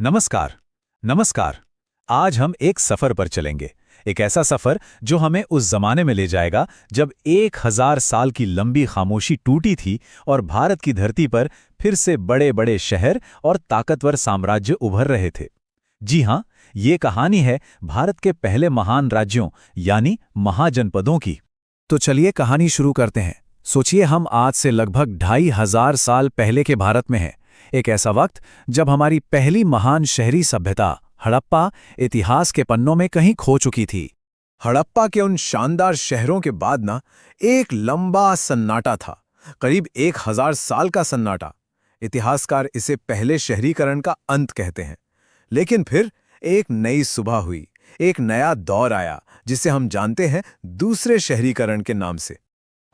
नमस्कार। नमस्कार। आज हम एक सफर पर चलेंगे। एक ऐसा सफर जो हमें उस जमाने में ले जाएगा जब 1000 साल की लंबी खामोशी टूटी थी और भारत की धरती पर फिर से बड़े बड़े शहर और ताकतवर साम्राज्य उभर रहे थे। जी हाँ, ये कहानी है भारत के पहले महान राज्यों यानी महाजनपदों की। तो चलिए कहानी शुरू करते हैं। सोचिए हम आज से लगभग 2500 साल पहले के भारत में हैं। एक ऐसा वक्त जब हमारी पहली महान शहरी सभ्यता हड़प्पा इतिहास के पन्नों में कहीं खो चुकी थी। हड़प्पा के उन शानदार शहरों के बाद एक लंबा सन्नाटा था, करीब 1000 साल का सन्नाटा। इतिहासकार इसे पहले शहरीकरण का अंत कहते हैं। लेकिन फिर एक नई सुबह हुई, एक नया दौर आया जिसे हम जानते हैं दूसरे शहरीकरण के नाम से।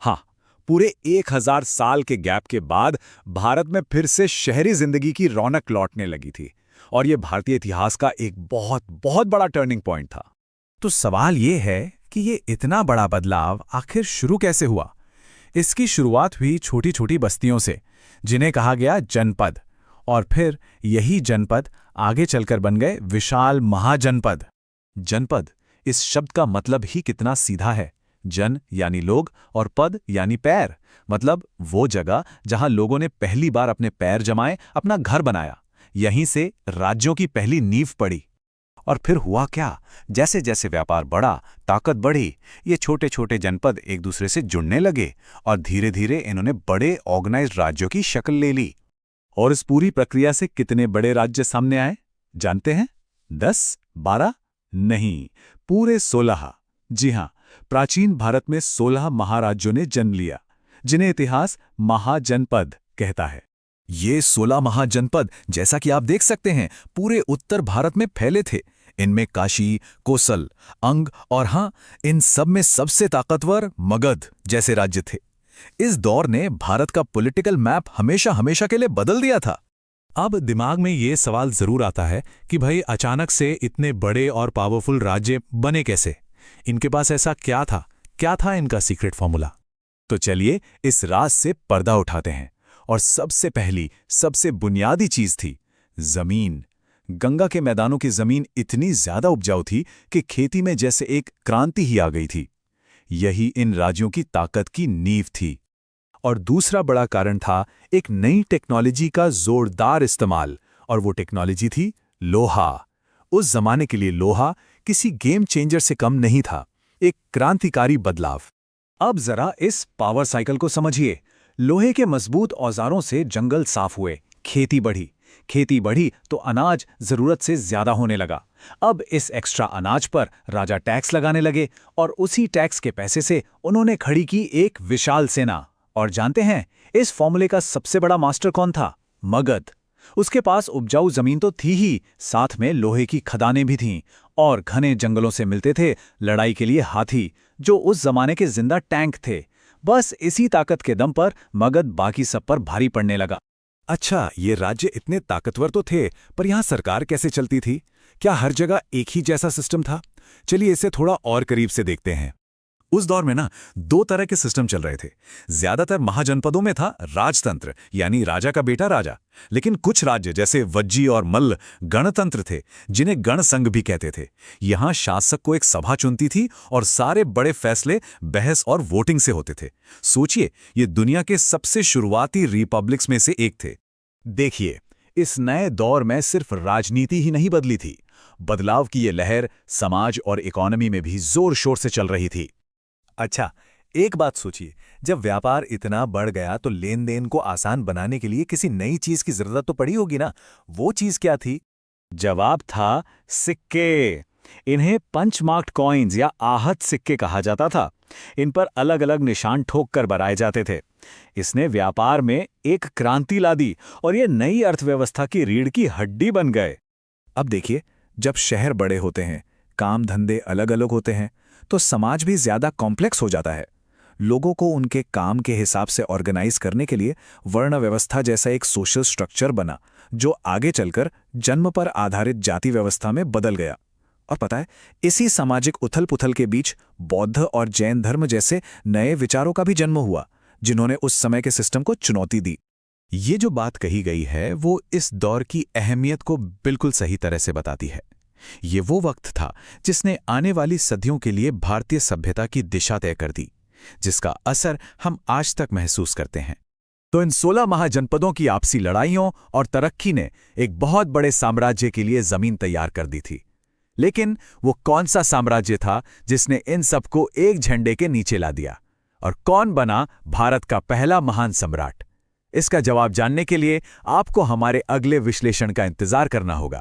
हाँ, पूरे 1000 साल के गैप के बाद भारत में फिर से शहरी जिंदगी की रौनक लौटने लगी थी और ये भारतीय इतिहास का एक बहुत बहुत बड़ा टर्निंग पॉइंट था। तो सवाल ये है कि ये इतना बड़ा बदलाव आखिर शुरू कैसे हुआ। इसकी शुरुआत हुई छोटी छोटी बस्तियों से, जिन्हें कहा गया जनपद, और फिर यही जनपद आगे चलकर बन गए विशाल महाजनपद। जनपद, इस शब्द का मतलब ही कितना सीधा है। जन यानी लोग और पद यानी पैर, मतलब वो जगह जहां लोगों ने पहली बार अपने पैर जमाए, अपना घर बनाया। यहीं से राज्यों की पहली नींव पड़ी। और फिर हुआ क्या, जैसे जैसे व्यापार बढ़ा, ताकत बढ़ी, ये छोटे छोटे जनपद एक दूसरे से जुड़ने लगे और धीरे धीरे इन्होंने बड़े ऑर्गेनाइज्ड राज्यों की शक्ल ले ली। और इस पूरी प्रक्रिया से कितने बड़े राज्य सामने आए जानते हैं? 10, 12? नहीं, पूरे 16। जी हां, प्राचीन भारत में 16 महाराज्यों ने जन्म लिया, जिन्हें इतिहास महाजनपद कहता है। ये 16 महाजनपद, जैसा कि आप देख सकते हैं, पूरे उत्तर भारत में फैले थे। इनमें काशी, कोसल, अंग और हाँ, इन सब में सबसे ताकतवर मगध जैसे राज्य थे। इस दौर ने भारत का पॉलिटिकल मैप हमेशा हमेशा के लिए बदल दिया था। अब दिमाग में ये सवाल जरूर आता है कि भाई अचानक से इतने बड़े और पावरफुल राज्य बने कैसे? इनके पास ऐसा क्या था इनका सीक्रेट फॉर्मूला? तो चलिए इस राज से पर्दा उठाते हैं। और सबसे पहली, सबसे बुनियादी चीज थी जमीन। गंगा के मैदानों की जमीन इतनी ज्यादा उपजाऊ थी कि खेती में जैसे एक क्रांति ही आ गई थी। यही इन राज्यों की ताकत की नींव थी। और दूसरा बड़ा कारण था एक नई टेक्नोलॉजी का जोरदार इस्तेमाल, और वो टेक्नोलॉजी थी लोहा। उस जमाने के लिए लोहा किसी गेम चेंजर से कम नहीं था, एक क्रांतिकारी बदलाव। अब जरा इस पावर साइकिल को समझिए। लोहे के मजबूत औजारों से जंगल साफ हुए, खेती बढ़ी तो अनाज जरूरत से ज्यादा होने लगा। अब इस एक्स्ट्रा अनाज पर राजा टैक्स लगाने लगे और उसी टैक्स के पैसे से उन्होंने खड़ी की एक विशाल सेना। और जानते हैं इस फॉर्मूले का सबसे बड़ा मास्टर कौन था? मगध। उसके पास उपजाऊ जमीन तो थी ही, साथ में लोहे की खदानें भी थीं और घने जंगलों से मिलते थे लड़ाई के लिए हाथी, जो उस जमाने के जिंदा टैंक थे। बस इसी ताकत के दम पर मगध बाकी सब पर भारी पड़ने लगा। अच्छा, ये राज्य इतने ताकतवर तो थे, पर यहाँ सरकार कैसे चलती थी? क्या हर जगह एक ही जैसा सिस्टम था? चलिए इसे थोड़ा और करीब से देखते हैं। उस दौर में दो तरह के सिस्टम चल रहे थे। ज्यादातर महाजनपदों में था राजतंत्र, यानी राजा का बेटा राजा। लेकिन कुछ राज्य जैसे वज्जी और मल्ल गणतंत्र थे, जिन्हें गण संघ भी कहते थे। यहां शासक को एक सभा चुनती थी और सारे बड़े फैसले बहस और वोटिंग से होते थे। सोचिए, ये दुनिया के सबसे शुरुआती रिपब्लिक्स में से एक थे। देखिए, इस नए दौर में सिर्फ राजनीति ही नहीं बदली थी, बदलाव की ये लहर समाज और इकोनॉमी में भी जोर शोर से चल रही थी। अच्छा, एक बात सोचिए, जब व्यापार इतना बढ़ गया तो लेन देन को आसान बनाने के लिए किसी नई चीज की जरूरत तो पड़ी होगी ना? वो चीज क्या थी? जवाब था सिक्के। इन्हें पंच मार्क्ड कॉइन्स या आहत सिक्के कहा जाता था। इन पर अलग अलग निशान ठोक कर बनाए जाते थे। इसने व्यापार में एक क्रांति ला दी और ये नई अर्थव्यवस्था की रीढ़ की हड्डी बन गए। अब देखिए, जब शहर बड़े होते हैं, काम धंधे अलग अलग होते हैं, तो समाज भी ज्यादा कॉम्प्लेक्स हो जाता है। लोगों को उनके काम के हिसाब से ऑर्गेनाइज करने के लिए वर्ण व्यवस्था जैसा एक सोशल स्ट्रक्चर बना, जो आगे चलकर जन्म पर आधारित जाति व्यवस्था में बदल गया। और पता है, इसी सामाजिक उथल-पुथल के बीच बौद्ध और जैन धर्म जैसे नए विचारों का भी जन्म हुआ, जिन्होंने उस समय के सिस्टम को चुनौती दी। ये जो बात कही गई है वो इस दौर की अहमियत को बिल्कुल सही तरह से बताती है। ये वो वक्त था जिसने आने वाली सदियों के लिए भारतीय सभ्यता की दिशा तय कर दी, जिसका असर हम आज तक महसूस करते हैं। तो इन 16 महाजनपदों की आपसी लड़ाइयों और तरक्की ने एक बहुत बड़े साम्राज्य के लिए जमीन तैयार कर दी थी। लेकिन वो कौन सा साम्राज्य था जिसने इन सबको एक झंडे के नीचे ला दिया, और कौन बना भारत का पहला महान सम्राट? इसका जवाब जानने के लिए आपको हमारे अगले विश्लेषण का इंतजार करना होगा।